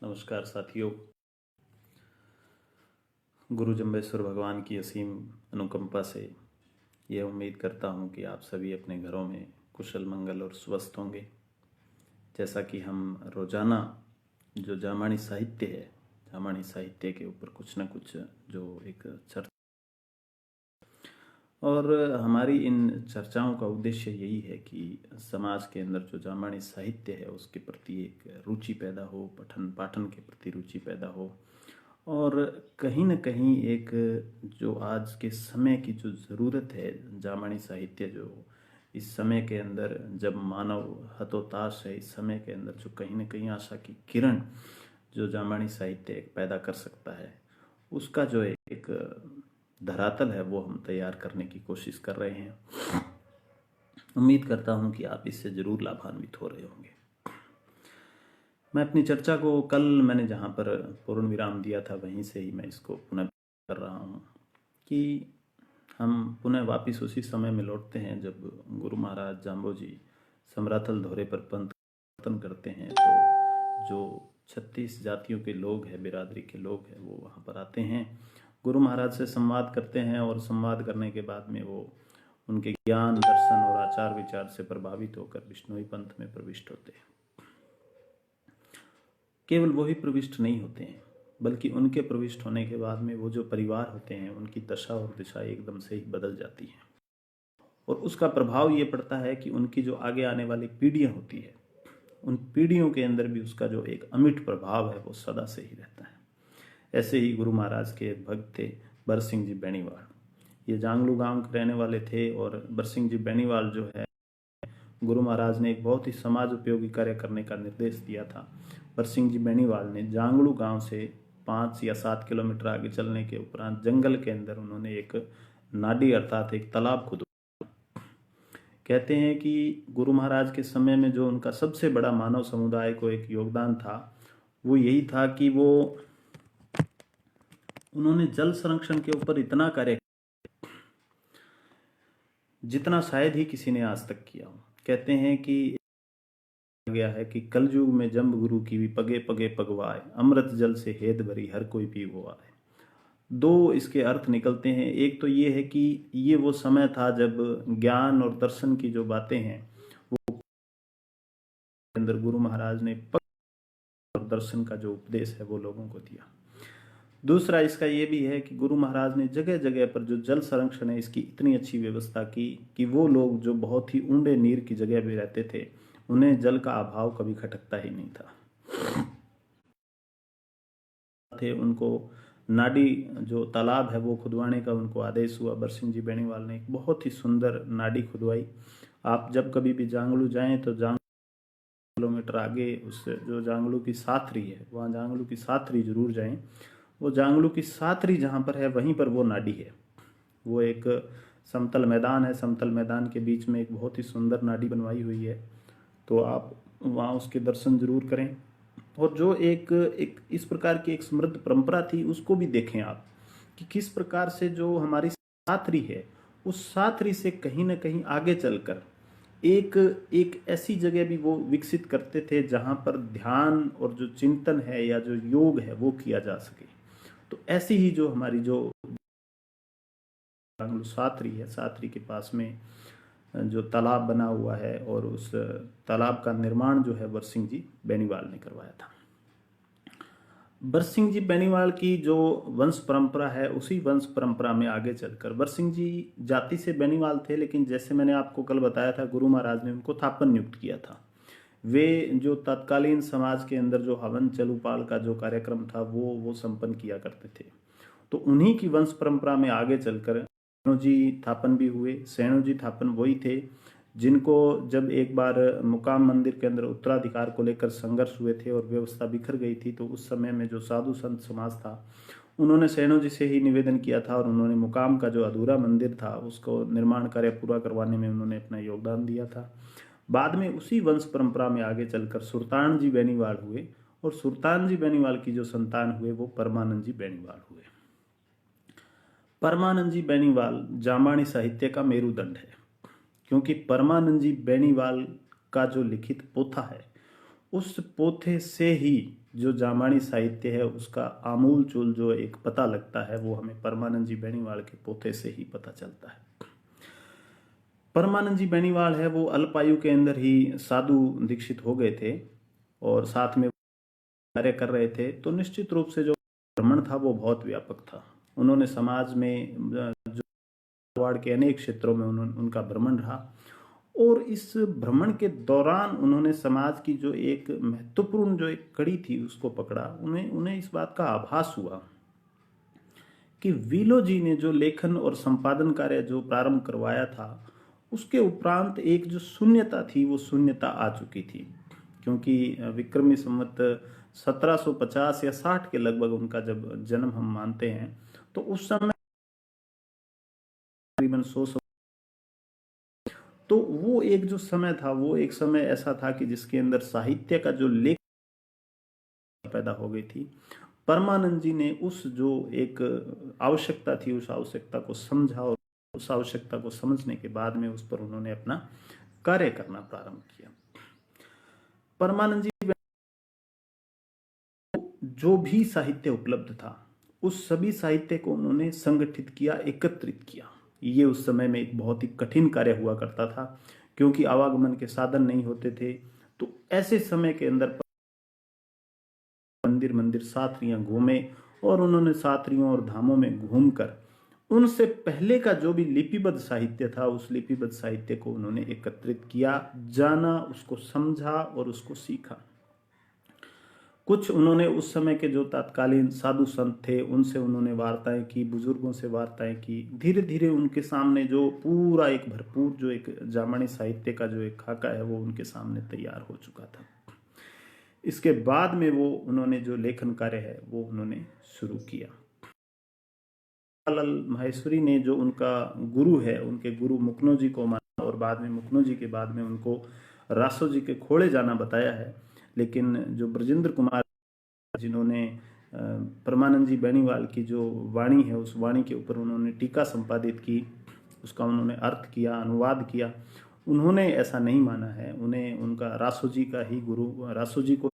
नमस्कार साथियों। गुरु जम्बेश्वर भगवान की असीम अनुकंपा से यह उम्मीद करता हूँ कि आप सभी अपने घरों में कुशल मंगल और स्वस्थ होंगे। जैसा कि हम रोजाना जो जामानी साहित्य है, जामानी साहित्य के ऊपर कुछ न कुछ जो एक चर्चा, और हमारी इन चर्चाओं का उद्देश्य यही है कि समाज के अंदर जो जामानी साहित्य है उसके प्रति एक रुचि पैदा हो, पठन पाठन के प्रति रुचि पैदा हो, और कहीं न कहीं एक जो आज के समय की जो ज़रूरत है, जामानी साहित्य जो इस समय के अंदर जब मानव हतोताश है, इस समय के अंदर जो कहीं न कहीं आशा की किरण जो जामानी साहित्य एक पैदा कर सकता है, उसका जो एक धरातल है वो हम तैयार करने की कोशिश कर रहे हैं। उम्मीद करता हूँ कि आप इससे ज़रूर लाभान्वित हो रहे होंगे। मैं अपनी चर्चा को कल मैंने जहाँ पर पूर्ण विराम दिया था वहीं से ही मैं इसको पुनः कर रहा हूँ कि हम पुनः वापिस उसी समय में लौटते हैं जब गुरु महाराज जाम्बो जी समराथल धोरे पर पंथन करते हैं। तो जो 36 जातियों के लोग हैं, बिरादरी के लोग हैं, वो वहाँ पर आते हैं, गुरु महाराज से संवाद करते हैं, और संवाद करने के बाद में वो उनके ज्ञान, दर्शन और आचार विचार से प्रभावित होकर विष्णुई पंथ में प्रविष्ट होते हैं। केवल वही प्रविष्ट नहीं होते हैं, बल्कि उनके प्रविष्ट होने के बाद में वो जो परिवार होते हैं उनकी दशा और दिशा एकदम से ही बदल जाती है, और उसका प्रभाव ये पड़ता है कि उनकी जो आगे आने वाली पीढ़ियां होती है, उन पीढ़ियों के अंदर भी उसका जो एक अमिट प्रभाव है वो सदा से ही रहता है। ऐसे ही गुरु महाराज के भक्त थे बरसिंह जी बेनीवाल। ये जांगलू गांव के रहने वाले थे, और बरसिंह जी बेनीवाल जो है, गुरु महाराज ने एक बहुत ही समाज उपयोगी कार्य करने का निर्देश दिया था। बरसिंह जी बेनीवाल ने जांगलू गांव से 5 या 7 किलोमीटर आगे चलने के उपरांत जंगल के अंदर उन्होंने एक नाडी अर्थात एक तालाब खुदवाया। कहते हैं कि गुरु महाराज के समय में जो उनका सबसे बड़ा मानव समुदाय को एक योगदान था वो यही था कि वो उन्होंने जल संरक्षण के ऊपर इतना कार्य जितना शायद ही किसी ने आज तक किया हो। कहते हैं कि गया है कि कलयुग में जम्ब गुरु की भी पगे पगे पगवाए, अमृत जल से हेद भरी हर कोई पीवो आए। दो इसके अर्थ निकलते हैं। एक तो ये है कि ये वो समय था जब ज्ञान और दर्शन की जो बातें हैं वो अंदर गुरु महाराज ने और दर्शन का जो उपदेश है वो लोगों को दिया। दूसरा इसका ये भी है कि गुरु महाराज ने जगह जगह पर जो जल संरक्षण है इसकी इतनी अच्छी व्यवस्था की कि वो लोग जो बहुत ही ऊंडे नीर की जगह भी रहते थे उन्हें जल का अभाव कभी खटकता ही नहीं था। थे उनको नाडी जो तालाब है वो खुदवाने का उनको आदेश हुआ। बरसिंह जी बेनीवाल ने एक बहुत ही सुंदर नाडी खुदवाई। आप जब कभी भी जांगलू जाएं तो किलोमीटर आगे उस जो जांगलू की साथरी है वहाँ जांगलू की साथरी जरूर जाएं। वो जांगलू की साथरी जहाँ पर है वहीं पर वो नाडी है। वो एक समतल मैदान है, समतल मैदान के बीच में एक बहुत ही सुंदर नाडी बनवाई हुई है, तो आप वहाँ उसके दर्शन जरूर करें। और जो एक इस प्रकार की एक समृद्ध परंपरा थी उसको भी देखें आप कि किस प्रकार से जो हमारी साथरी है उस साथरी से कहीं ना कहीं आगे चलकर एक ऐसी जगह भी वो विकसित करते थे जहाँ पर ध्यान और जो चिंतन है या जो योग है वो किया जा सके। तो ऐसी ही जो हमारी जो साथरी है, साथरी के पास में जो तालाब बना हुआ है और उस तालाब का निर्माण जो है बरसिंह जी बेनीवाल ने करवाया था। बरसिंह जी बेनीवाल की जो वंश परंपरा है उसी वंश परंपरा में आगे चलकर बरसिंह जी जाति से बेनीवाल थे, लेकिन जैसे मैंने आपको कल बताया था गुरु महाराज ने उनको थापन नियुक्त किया था। वे जो तत्कालीन समाज के अंदर जो हवन चलूपाल का जो कार्यक्रम था वो संपन्न किया करते थे। तो उन्हीं की वंश परंपरा में आगे चलकर सेणु जी थापन भी हुए। सेणु जी थापन वही थे जिनको जब एक बार मुकाम मंदिर के अंदर उत्तराधिकार को लेकर संघर्ष हुए थे और व्यवस्था बिखर गई थी, तो उस समय में जो साधु संत समाज था उन्होंने सेणु जी से ही निवेदन किया था और उन्होंने मुकाम का जो अधूरा मंदिर था उसको निर्माण कार्य पूरा करवाने में उन्होंने अपना योगदान दिया था। बाद में उसी वंश परंपरा में आगे चलकर सुल्तान जी बेनीवाल हुए, और सुल्तान जी बेनीवाल की जो संतान हुए वो परमानंद जी बेनीवाल हुए। परमानंद जी बेनीवाल जामानी साहित्य का मेरुदंड है, क्योंकि परमानंद जी बेनीवाल का जो लिखित पोथा है उस पोथे से ही जो जामानी साहित्य है उसका आमूल चूल जो एक पता लगता है वो हमें परमानंद जी बेनीवाल के पोथे से ही पता चलता है। परमानंद जी बेनीवाल है वो अल्पायु के अंदर ही साधु दीक्षित हो गए थे और साथ में कार्य कर रहे थे, तो निश्चित रूप से जो भ्रमण था वो बहुत व्यापक था। उन्होंने समाज में जो वाड़ के अनेक क्षेत्रों में उनका भ्रमण रहा और इस भ्रमण के दौरान उन्होंने समाज की जो एक महत्वपूर्ण जो एक कड़ी थी उसको पकड़ा। उन्हें इस बात का आभास हुआ कि वीलो जी ने जो लेखन और संपादन कार्य जो प्रारंभ करवाया था उसके उपरांत एक जो शून्यता थी वो शून्यता आ चुकी थी, क्योंकि विक्रमी संवत 1750 या 60 के लगभग उनका जब जन्म हम मानते हैं, तो उस समय तकरीबन 100 तो वो एक जो समय था वो एक समय ऐसा था कि जिसके अंदर साहित्य का जो लेख पैदा हो गई थी। परमानंद जी ने उस जो एक आवश्यकता थी उस आवश्यकता को समझा और उस आवश्यकता को समझने के बाद में उस पर उन्होंने अपना कार्य करना प्रारंभ किया। परमानंद जी जो भी साहित्य उपलब्ध था उस सभी साहित्य को उन्होंने संगठित किया, एकत्रित किया। ये उस समय में एक बहुत ही कठिन कार्य हुआ करता था क्योंकि आवागमन के साधन नहीं होते थे। तो ऐसे समय के अंदर मंदिर मंदिर सात्रियां घूमे और उन्होंने सात्रियों और धामों में घूमकर उनसे पहले का जो भी लिपिबद्ध साहित्य था उस लिपिबद्ध साहित्य को उन्होंने एकत्रित किया, जाना, उसको समझा और उसको सीखा। कुछ उन्होंने उस समय के जो तत्कालीन साधु संत थे उनसे उन्होंने वार्ताएं की, बुजुर्गों से वार्ताएं की। धीरे धीरे उनके सामने जो पूरा एक भरपूर जो एक जामानी साहित्य का जो एक खाका है वो उनके सामने तैयार हो चुका था। इसके बाद में वो उन्होंने जो लेखन कार्य है वो उन्होंने शुरू किया। लाल माहेश्वरी ने जो उनका गुरु है उनके गुरु मुकनो जी को माना और बाद में मुकनो जी के बाद में उनको रासो जी के खोड़े जाना बताया है। लेकिन जो ब्रजेंद्र कुमार जिन्होंने परमानंद जी बेनीवाल की जो वाणी है उस वाणी के ऊपर उन्होंने टीका संपादित की, उसका उन्होंने अर्थ किया, अनुवाद किया, उन्होंने ऐसा नहीं माना है। उन्हें उनका रासो जी का ही गुरु रासो जी को,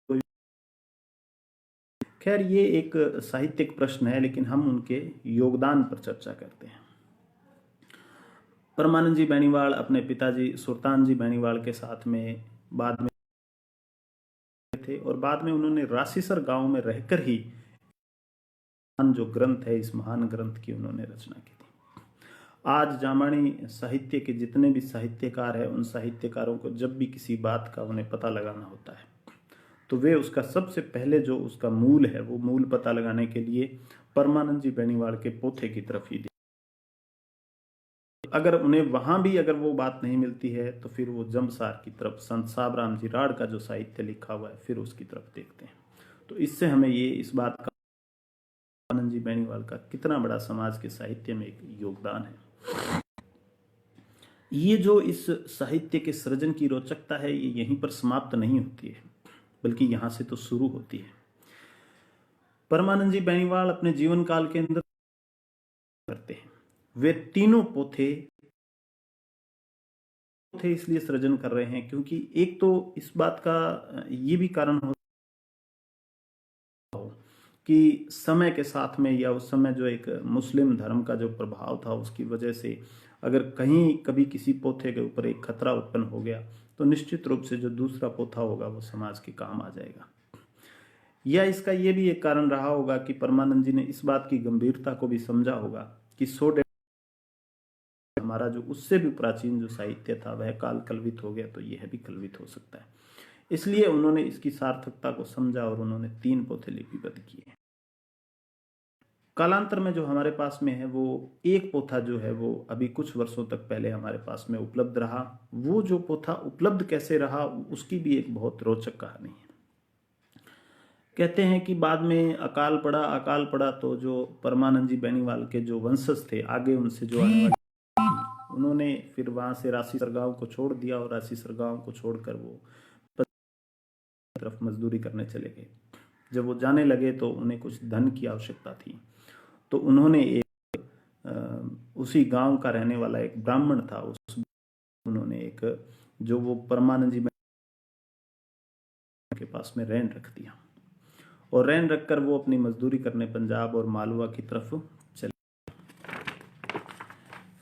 खैर ये एक साहित्यिक प्रश्न है लेकिन हम उनके योगदान पर चर्चा करते हैं। परमानंद जी बेनीवाल अपने पिताजी सुल्तान जी बेनीवाल के साथ में बाद में थे और बाद में उन्होंने रासीसर गांव में रहकर ही जो ग्रंथ है इस महान ग्रंथ की उन्होंने रचना की थी। आज जामानी साहित्य के जितने भी साहित्यकार हैं उन साहित्यकारों को जब भी किसी बात का उन्हें पता लगाना होता है तो वे उसका सबसे पहले जो उसका मूल है वो मूल पता लगाने के लिए परमानंद जी बेनीवाल के पोथे की तरफ ही अगर उन्हें वहां भी अगर वो बात नहीं मिलती है तो फिर वो जमसार की तरफ संत साबराम जी राड़ का जो साहित्य लिखा हुआ है फिर उसकी तरफ देखते हैं। तो इससे हमें ये इस बात का परमानंद जी बेनीवाल का कितना बड़ा समाज के साहित्य में एक योगदान है। ये जो इस साहित्य के सृजन की रोचकता है ये यहीं पर समाप्त नहीं होती है बल्कि यहां से तो शुरू होती है। परमानंद जी बेनीवाल अपने जीवन काल के अंदर करते हैं, वे तीनों पोथे इसलिए सृजन कर रहे हैं क्योंकि एक तो इस बात का ये भी कारण हो कि समय के साथ में या उस समय जो एक मुस्लिम धर्म का जो प्रभाव था उसकी वजह से अगर कहीं कभी किसी पोथे के ऊपर एक खतरा उत्पन्न हो गया तो निश्चित रूप से जो दूसरा पोथा होगा वो समाज के काम आ जाएगा। या इसका ये भी एक कारण रहा होगा कि परमानंद जी ने इस बात की गंभीरता को भी समझा होगा कि 100 हमारा जो उससे भी प्राचीन जो साहित्य था वह काल कल्वित हो गया तो यह भी कल्वित हो सकता है। इसलिए उन्होंने इसकी सार्थकता को समझा और उन्होंने 3 पोथे लिपिबद्ध किए। कालांतर में जो हमारे पास में है वो एक पोथा जो है वो अभी कुछ वर्षों तक पहले हमारे पास में उपलब्ध रहा। वो जो पोथा उपलब्ध कैसे रहा उसकी भी एक बहुत रोचक कहानी है। कहते हैं कि बाद में अकाल पड़ा तो जो परमानंद जी बेनीवाल के जो वंशज थे आगे उनसे जो आने वाले उन्होंने फिर वहां से रासीसर गांव को छोड़ दिया और रासीसर गांव को छोड़कर वो तरफ मजदूरी करने चले गए। जब वो जाने लगे तो उन्हें कुछ धन की आवश्यकता थी तो उन्होंने एक उसी गांव का रहने वाला एक ब्राह्मण था उन्होंने एक जो वो परमानंद जी के पास में रैन रख दिया और रैन रखकर वो अपनी मजदूरी करने पंजाब और मालवा की तरफ चले।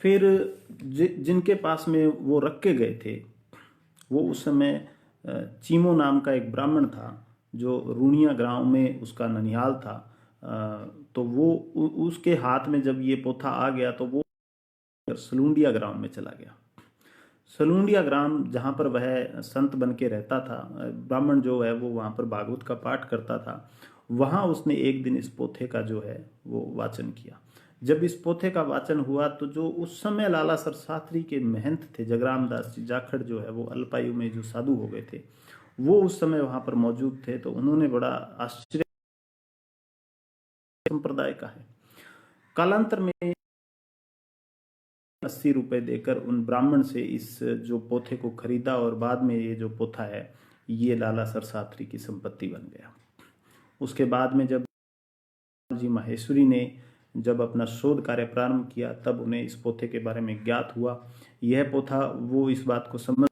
फिर जिनके पास में वो रख के गए थे वो उस समय चीमो नाम का एक ब्राह्मण था जो रूनिया गांव में उसका ननिहाल था। तो वो उसके हाथ में जब ये पोथा आ गया तो वो सलूंडिया ग्राम में चला गया। सलूंडिया ग्राम जहाँ पर वह संत बन के रहता था, ब्राह्मण जो है वो वहाँ पर भागवत का पाठ करता था, वहाँ उसने एक दिन इस पोथे का जो है वो वाचन किया। जब इस पोथे का वाचन हुआ तो जो उस समय लालासर शास्त्री के महंत थे जगराम दास जी जाखड़ जो है वो अल्पायु में जो साधु हो गए थे, वो उस समय वहाँ पर मौजूद थे। तो उन्होंने बड़ा आश्चर्य संप्रदाय का है। कालांतर में 80 रुपए देकर उन ब्राह्मण से इस जो पोथे को खरीदा और बाद में ये जो पोथा है ये लालासर शास्त्री की संपत्ति बन गया। उसके बाद में जब जी माहेश्वरी ने जब अपना शोध कार्य प्रारंभ किया तब उन्हें इस पोथे के बारे में ज्ञात हुआ। यह पोथा वो इस बात को समझ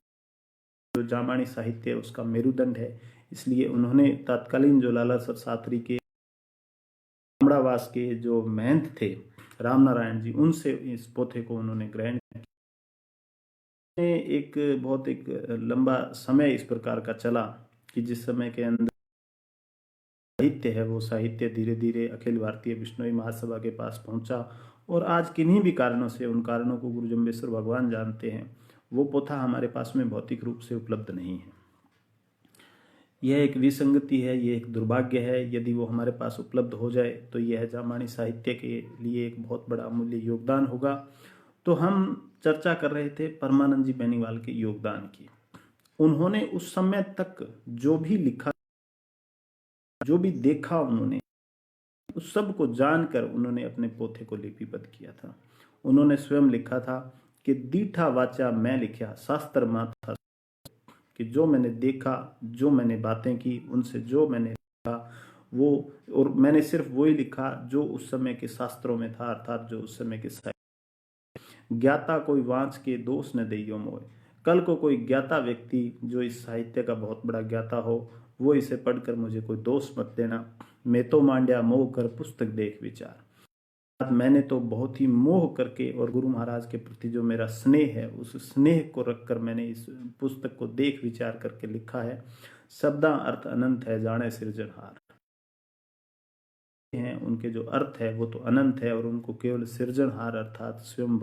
जो जामानी साहित्य उसका मेरुदंड है, इसलिए उन्होंने तत्कालीन जो लालासर शास्त्री के अमरावास के जो महंत थे राम नारायण जी, उनसे इस पोथे को उन्होंने ग्रहण किया। एक बहुत एक लंबा समय इस प्रकार का चला कि जिस समय के अंदर साहित्य है वो साहित्य धीरे धीरे अखिल भारतीय बिश्नोई महासभा के पास पहुंचा और आज किन्हीं भी कारणों से, उन कारणों को गुरु जम्बेश्वर भगवान जानते हैं, वो पोथा हमारे पास में भौतिक रूप से उपलब्ध नहीं है। यह एक विसंगति है, यह एक दुर्भाग्य है। यदि वो हमारे पास उपलब्ध हो जाए तो यह जामानी साहित्य के लिए एक बहुत बड़ा अमूल्य योगदान होगा। तो हम चर्चा कर रहे थे परमानंद जी बेनीवाल के योगदान की। उन्होंने उस समय तक जो भी लिखा, जो भी देखा, उन्होंने उस सब को जानकर उन्होंने अपने पोथे को लिपिबद्ध किया था। उन्होंने स्वयं लिखा था कि दीठा वाचा मैं लिखा शास्त्र माथा, कि जो मैंने देखा, जो मैंने बातें की, उनसे जो मैंने लिखा वो, और मैंने सिर्फ वही लिखा जो उस समय के शास्त्रों में था, अर्थात जो उस समय के साहित्य। ज्ञाता कोई वांच के दोष न देयो मोय। कल को कोई ज्ञाता व्यक्ति जो इस साहित्य का बहुत बड़ा ज्ञाता हो वो इसे पढ़कर मुझे कोई दोष मत देना। मैं तो मांड्या मोह कर पुस्तक देख विचार। मैंने तो बहुत ही मोह करके और गुरु महाराज के प्रति जो मेरा स्नेह है उस स्नेह को रखकर मैंने इस पुस्तक को देख विचार करके लिखा है। शब्दा अर्थ अनंत है जाने सिरजनहार हैं, उनके जो अर्थ है वो तो अनंत है और उनको केवल सिरजनहार अर्थात स्वयं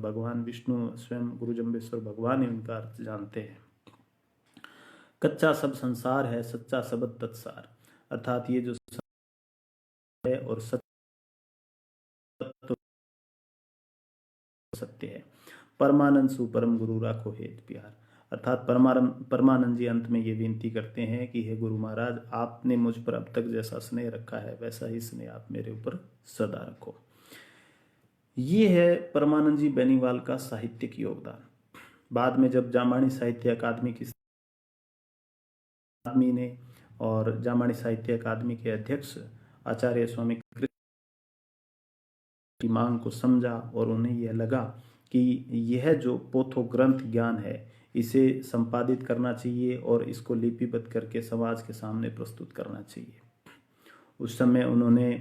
भगवान विष्णु, स्वयं गुरु जम्बेश्वर भगवान ही उनका अर्थ जानते हैं। कच्चा सब संसार है सच्चा सबद तत्सार, अर्थात ये जो है और सत्य है। परमानंद सुपरम गुरु राखो हेत प्यार, अर्थात परमानंद जी अंत में ये विनती करते हैं कि हे गुरु महाराज, आपने मुझ पर अब तक जैसा स्नेह रखा है वैसा ही स्नेह आप मेरे ऊपर सदा रखो। ये है परमानंद जी बेनीवाल का साहित्यिक योगदान। बाद में जब जामानी साहित्य अकादमी की आदमी ने और जामानी साहित्य अकादमी के अध्यक्ष आचार्य स्वामी कृष्ण की मांग को समझा और उन्हें यह लगा कि यह जो पोथो ग्रंथ ज्ञान है इसे संपादित करना चाहिए और इसको लिपिबद्ध करके समाज के सामने प्रस्तुत करना चाहिए। उस समय उन्होंने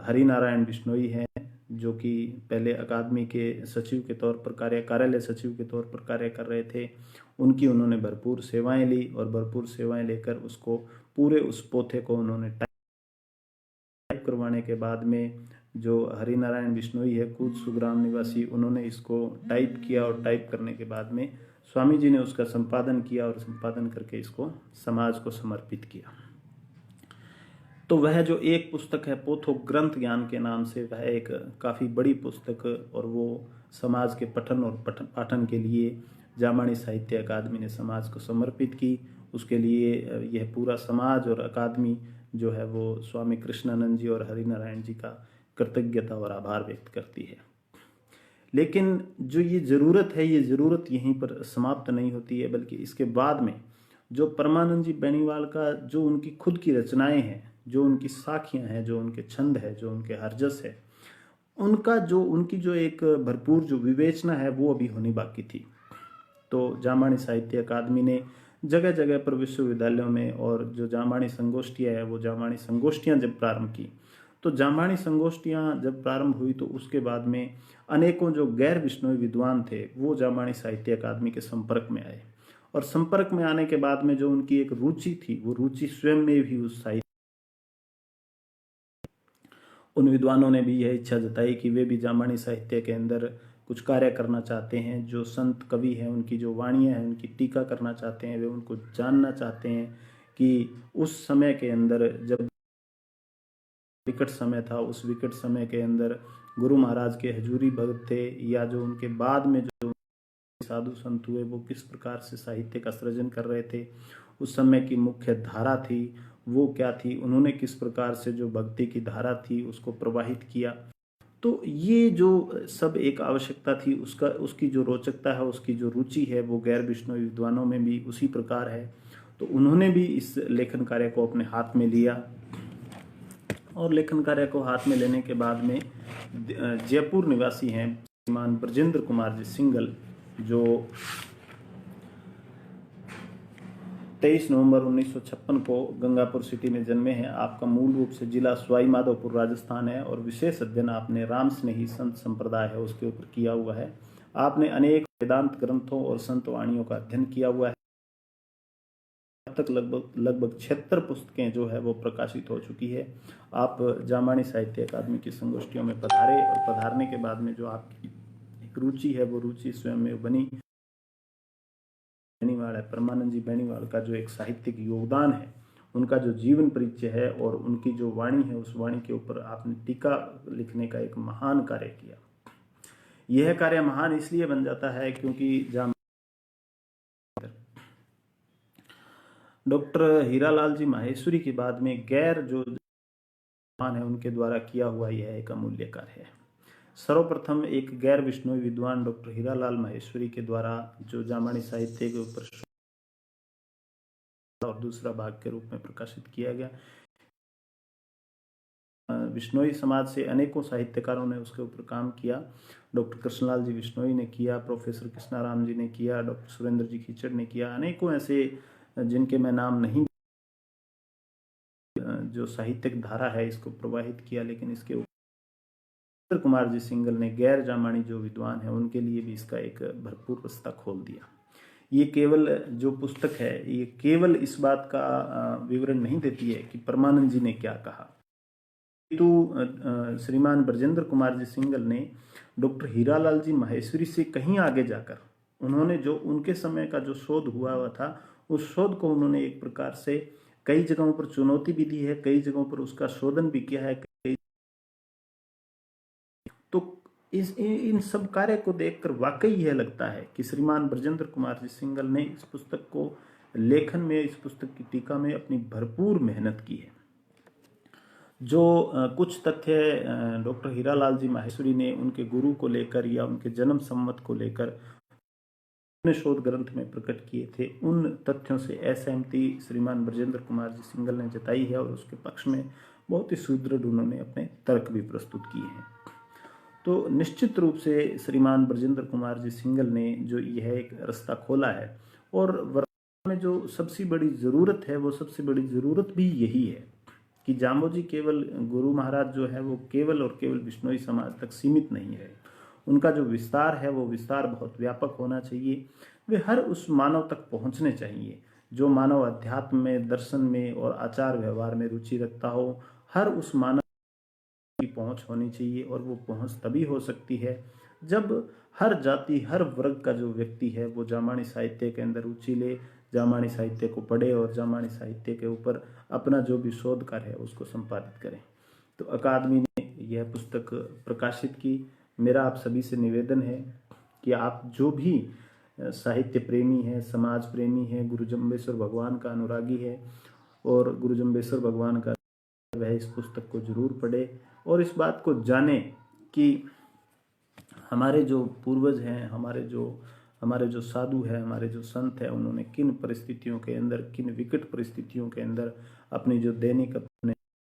हरि नारायण बिश्नोई हैं जो कि पहले अकादमी के सचिव के तौर पर कार्यालय सचिव के तौर पर कार्य कर रहे थे, उनकी उन्होंने भरपूर सेवाएं ली और भरपूर सेवाएं लेकर उसको पूरे उस पोथे को उन्होंने टाइप करवाने के बाद में जो हरि नारायण बिश्नोई है खुद सुग्राम निवासी, उन्होंने इसको टाइप किया और टाइप करने के बाद में स्वामी जी ने उसका संपादन किया और संपादन करके इसको समाज को समर्पित किया। तो वह जो एक पुस्तक है पोथो ग्रंथ ज्ञान के नाम से, वह एक काफ़ी बड़ी पुस्तक और वो समाज के पठन और पाठन के लिए जामानी साहित्य अकादमी ने समाज को समर्पित की। उसके लिए यह पूरा समाज और अकादमी जो है वो स्वामी कृष्णानंद जी और हरि नारायण जी का कृतज्ञता और आभार व्यक्त करती है। लेकिन जो ये ज़रूरत है, ये ज़रूरत यहीं पर समाप्त नहीं होती है, बल्कि इसके बाद में जो परमानंद जी बेनीवाल का जो उनकी खुद की रचनाएं हैं, जो उनकी साखियां हैं, जो उनके छंद है, जो उनके हरजस है, उनका जो उनकी जो एक भरपूर जो विवेचना है वो अभी होनी बाकी थी। तो जामानी साहित्य अकादमी ने जगह जगह पर विश्वविद्यालयों में और जो जामवाणी संगोष्ठियाँ है वो जामवाणी संगोष्ठियाँ जब प्रारंभ की, तो जामवाणी संगोष्ठियाँ जब प्रारंभ हुई तो उसके बाद में अनेकों जो गैर बिश्नोई विद्वान थे वो जामवाणी साहित्य अकादमी के संपर्क में आए, और संपर्क में आने के बाद में जो उनकी एक रुचि थी वो रुचि स्वयं में भी उस साहित्य, उन विद्वानों ने भी यह इच्छा जताई कि वे भी जामवाणी साहित्य के अंदर कुछ कार्य करना चाहते हैं, जो संत कवि हैं उनकी जो वाणियाँ हैं उनकी टीका करना चाहते हैं, वे उनको जानना चाहते हैं कि उस समय के अंदर जब विकट समय था, उस विकट समय के अंदर गुरु महाराज के हजूरी भगत थे या जो उनके बाद में जो साधु संत हुए वो किस प्रकार से साहित्य का सृजन कर रहे थे, उस समय की मुख्य धारा थी वो क्या थी, उन्होंने किस प्रकार से जो भक्ति की धारा थी उसको प्रवाहित किया। तो ये जो सब एक आवश्यकता थी, उसका उसकी जो रोचकता है, उसकी जो रुचि है वो गैर बिश्नोई विद्वानों में भी उसी प्रकार है। तो उन्होंने भी इस लेखन कार्य को अपने हाथ में लिया, और लेखन कार्य को हाथ में लेने के बाद में जयपुर निवासी हैं श्रीमान ब्रजेंद्र कुमार जी सिंघल, जो 23 नवंबर 1956 को गंगापुर सिटी में जन्मे हैं। आपका मूल रूप से जिला सवाई माधोपुर राजस्थान है, और विशेष अध्ययन आपने राम स्नेही संत संप्रदाय है उसके ऊपर किया हुआ है। आपने अनेक वेदांत ग्रंथों और संत वाणियों का अध्ययन किया हुआ है। अब तक लगभग 76 पुस्तकें जो है वो प्रकाशित हो चुकी है। आप जामवाणी साहित्य अकादमी की संगोष्ठियों में पधारे, और पधारने के बाद में जो आपकी एक रुचि है वो रुचि स्वयं में बनी। बेनीवाल है, परमानंद जी बेनीवाल का जो एक साहित्यिक योगदान है, उनका जो जीवन परिचय है और उनकी जो वाणी है उस वाणी के ऊपर आपने टीका लिखने का एक महान कार्य किया। यह कार्य महान इसलिए बन जाता है क्योंकि डॉक्टर हीरालाल जी माहेश्वरी के बाद में गैर जो विद्वान है उनके द्वारा किया हुआ यह एक अमूल्य कार्य है। सर्वप्रथम एक गैर बिश्नोई विद्वान डॉक्टर हीरालाल माहेश्वरी के द्वारा जो जामवाणी साहित्य के ऊपर और दूसरा भाग के रूप में प्रकाशित किया गया। बिश्नोई समाज से अनेकों साहित्यकारों ने उसके ऊपर काम किया। डॉक्टर कृष्णलाल जी बिश्नोई ने किया, प्रोफेसर कृष्णाराम जी ने किया, डॉक्टर सुरेंद्र जी खीचड़ ने किया, अनेकों ऐसे जिनके मैं नाम नहीं, जो साहित्यिक धारा है इसको प्रवाहित किया। लेकिन इसके ऊपर कुमार जी सिंघल ने गैर जामवाणी जो विद्वान है उनके लिए भी इसका एक भरपूर रास्ता खोल दिया। ये केवल जो पुस्तक है ये केवल इस बात का विवरण नहीं देती है कि परमानंद जी ने क्या कहा, तो श्रीमान ब्रजेंद्र कुमार जी सिंघल ने डॉक्टर हीरालाल जी माहेश्वरी से कहीं आगे जाकर उन्होंने जो उनके समय का जो शोध हुआ था उस शोध को उन्होंने एक प्रकार से कई जगहों पर चुनौती भी दी है, कई जगहों पर उसका शोधन भी किया है। तो इन सब कार्य को देखकर वाकई यह लगता है कि श्रीमान ब्रजेंद्र कुमार जी सिंघल ने इस पुस्तक को लेखन में, इस पुस्तक की टीका में अपनी भरपूर मेहनत की है। जो कुछ तथ्य डॉक्टर हीरालाल जी माहेश्वरी ने उनके गुरु को लेकर या उनके जन्म संवत को लेकर अपने शोध ग्रंथ में प्रकट किए थे, उन तथ्यों से असहमति श्रीमान ब्रजेंद्र कुमार जी सिंघल ने जताई है, और उसके पक्ष में बहुत ही सुदृढ़ उन्होंने अपने तर्क भी प्रस्तुत किए हैं। तो निश्चित रूप से श्रीमान ब्रजेंद्र कुमार जी सिंघल ने जो यह एक रास्ता खोला है, और वर्तमान में जो सबसे बड़ी ज़रूरत है वो सबसे बड़ी ज़रूरत भी यही है कि जाम्बोजी केवल गुरु महाराज जो है वो केवल और केवल बिश्नोई समाज तक सीमित नहीं है। उनका जो विस्तार है वो विस्तार बहुत व्यापक होना चाहिए। वे हर उस मानव तक पहुंचने चाहिए जो मानव अध्यात्म में, दर्शन में और आचार व्यवहार में रुचि रखता हो। हर उस मानव की पहुंच होनी चाहिए, और वो पहुंच तभी हो सकती है जब हर जाति, हर वर्ग का जो व्यक्ति है वो जामवाणी साहित्य के अंदर रुचि ले, जामवाणी साहित्य को पढ़े और जामवाणी साहित्य के ऊपर अपना जो भी शोध कार्य है उसको संपादित करें। तो अकादमी ने यह पुस्तक प्रकाशित की। मेरा आप सभी से निवेदन है कि आप जो भी साहित्य प्रेमी है, समाज प्रेमी है, गुरु जम्बेश्वर भगवान का अनुरागी है और गुरु जम्बेश्वर भगवान का वह इस पुस्तक को जरूर पढ़े और इस बात को जाने कि हमारे जो पूर्वज हैं, हमारे जो साधु हैं, हमारे जो संत हैं, उन्होंने किन परिस्थितियों के अंदर, किन विकट परिस्थितियों के अंदर अपनी जो दैनिक अपने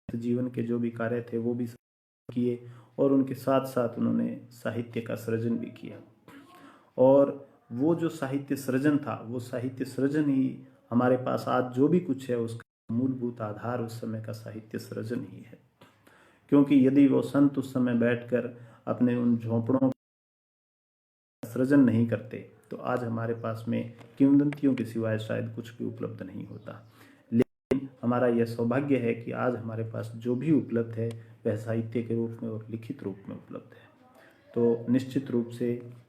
जीवन के जो भी कार्य थे वो भी किए, और उनके साथ साथ उन्होंने साहित्य का सृजन भी किया। और वो जो साहित्य सृजन था वो साहित्य सृजन ही हमारे पास आज जो भी कुछ है उसका मूलभूत आधार उस समय का साहित्य सृजन ही है। क्योंकि यदि वो संत उस समय बैठकर अपने उन झोंपड़ों का सृजन नहीं करते तो आज हमारे पास में किंवदंतियों के सिवाय शायद कुछ भी उपलब्ध नहीं होता। लेकिन हमारा यह सौभाग्य है कि आज हमारे पास जो भी उपलब्ध है वह साहित्य के रूप में और लिखित रूप में उपलब्ध है। तो निश्चित रूप से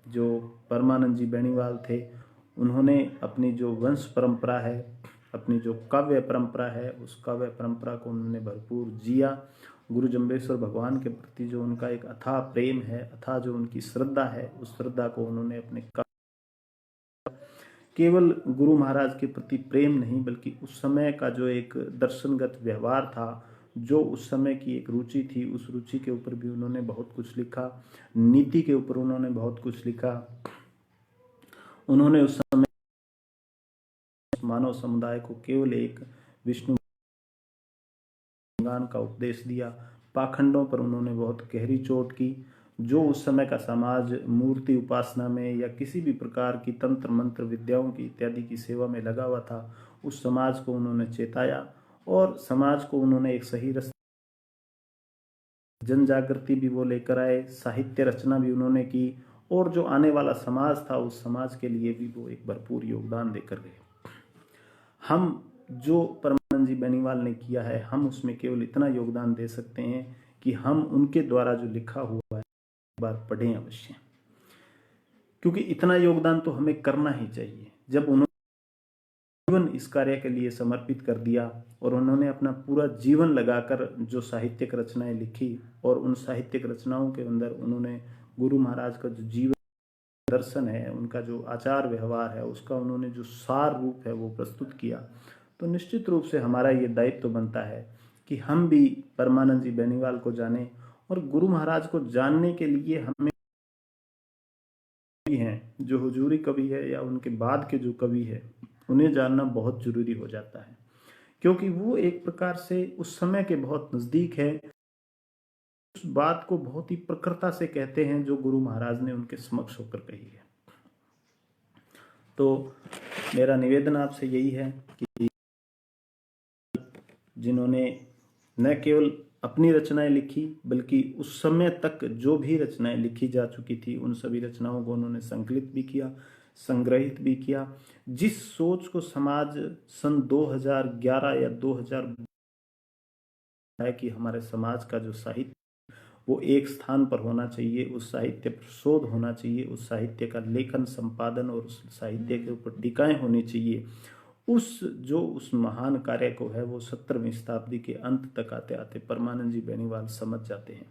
जो परमानंद जी बेनीवाल थे, उन्होंने अपनी जो वंश परंपरा है, अपनी जो काव्य परंपरा है, उस काव्य परंपरा को उन्होंने भरपूर जिया। गुरु जम्बेश्वर भगवान के प्रति जो उनका एक अथाह प्रेम है, अथाह जो उनकी श्रद्धा है, उस श्रद्धा को उन्होंने अपने केवल गुरु महाराज के प्रति प्रेम नहीं बल्कि उस समय का जो एक दर्शनगत व्यवहार था, जो उस समय की एक रुचि थी, उस रुचि के ऊपर भी उन्होंने बहुत कुछ लिखा। नीति के ऊपर उन्होंने बहुत कुछ लिखा। उन्होंने उस समय मानव समुदाय को केवल एक विष्णु ज्ञान का उपदेश दिया। पाखंडों पर उन्होंने बहुत गहरी चोट की। जो उस समय का समाज मूर्ति उपासना में या किसी भी प्रकार की तंत्र मंत्र विद्याओं की इत्यादि की सेवा में लगा हुआ था, उस समाज को उन्होंने चेताया और समाज को उन्होंने एक सही रास्ते, जन जागृति भी वो लेकर आए, साहित्य रचना भी उन्होंने की और जो आने वाला समाज था उस समाज के लिए भी वो एक भरपूर योगदान देकर गए। हम जो परमानंद जी बेनीवाल ने किया है, हम उसमें केवल इतना योगदान दे सकते हैं कि हम उनके द्वारा जो लिखा हुआ है एक बार पढ़ें अवश्य, क्योंकि इतना योगदान तो हमें करना ही चाहिए। जब उन्होंने जीवन इस कार्य के लिए समर्पित कर दिया और उन्होंने अपना पूरा जीवन लगाकर जो साहित्यिक रचनाएं लिखी और उन साहित्यिक रचनाओं के अंदर उन्होंने गुरु महाराज का जो जीवन दर्शन है, उनका जो आचार व्यवहार है, उसका उन्होंने जो सार रूप है वो प्रस्तुत किया, तो निश्चित रूप से हमारा ये दायित्व तो बनता है कि हम भी परमानंद जी बेनीवाल को जानें। और गुरु महाराज को जानने के लिए हमें हैं जो हुजूरी कवि है या उनके बाद के जो कवि है, उन्हें जानना बहुत जरूरी हो जाता है, क्योंकि वो एक प्रकार से उस समय के बहुत नजदीक है, उस बात को बहुत ही प्रखरता से कहते हैं जो गुरु महाराज ने उनके समक्ष होकर कही है। तो मेरा निवेदन आपसे यही है कि जिन्होंने न केवल अपनी रचनाएं लिखी बल्कि उस समय तक जो भी रचनाएं लिखी जा चुकी थी उन सभी रचनाओं को उन्होंने संकलित भी किया, संग्रहित भी किया। जिस सोच को समाज सन 2011 या 2000 है कि हमारे समाज का जो साहित्य वो एक स्थान पर होना चाहिए, उस साहित्य पर शोध होना चाहिए, उस साहित्य का लेखन संपादन और उस साहित्य के ऊपर टीकाएं होनी चाहिए, उस महान कार्य को है वो 17वीं शताब्दी के अंत तक आते आते परमानंद जी बेनीवाल समझ जाते हैं।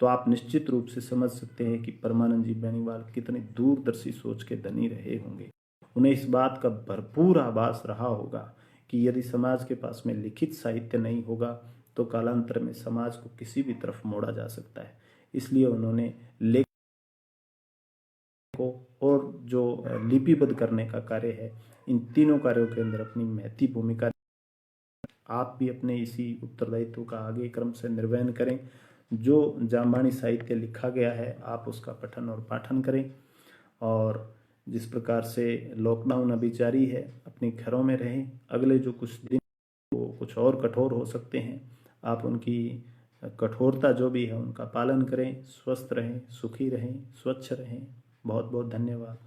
तो आप निश्चित रूप से समझ सकते हैं कि परमानंद जी बेनीवाल कितनी दूरदर्शी सोच के धनी रहे होंगे। उन्हें इस बात का भरपूर आभास रहा होगा कि यदि समाज के पास में लिखित साहित्य नहीं होगा तो कालांतर में समाज को किसी भी तरफ मोड़ा जा सकता है। इसलिए उन्होंने लेख को और जो लिपिबद्ध करने का कार्य है, इन तीनों कार्यों के अंदर अपनी महती भूमिका। आप भी अपने इसी उत्तरदायित्व का आगे क्रम से निर्वहन करें। जो जामवाणी साहित्य लिखा गया है आप उसका पठन और पाठन करें। और जिस प्रकार से लॉकडाउन अभी जारी है, अपने घरों में रहें। अगले जो कुछ दिन वो कुछ और कठोर हो सकते हैं, आप उनकी कठोरता जो भी है उनका पालन करें। स्वस्थ रहें, सुखी रहें, स्वच्छ रहें। बहुत बहुत धन्यवाद।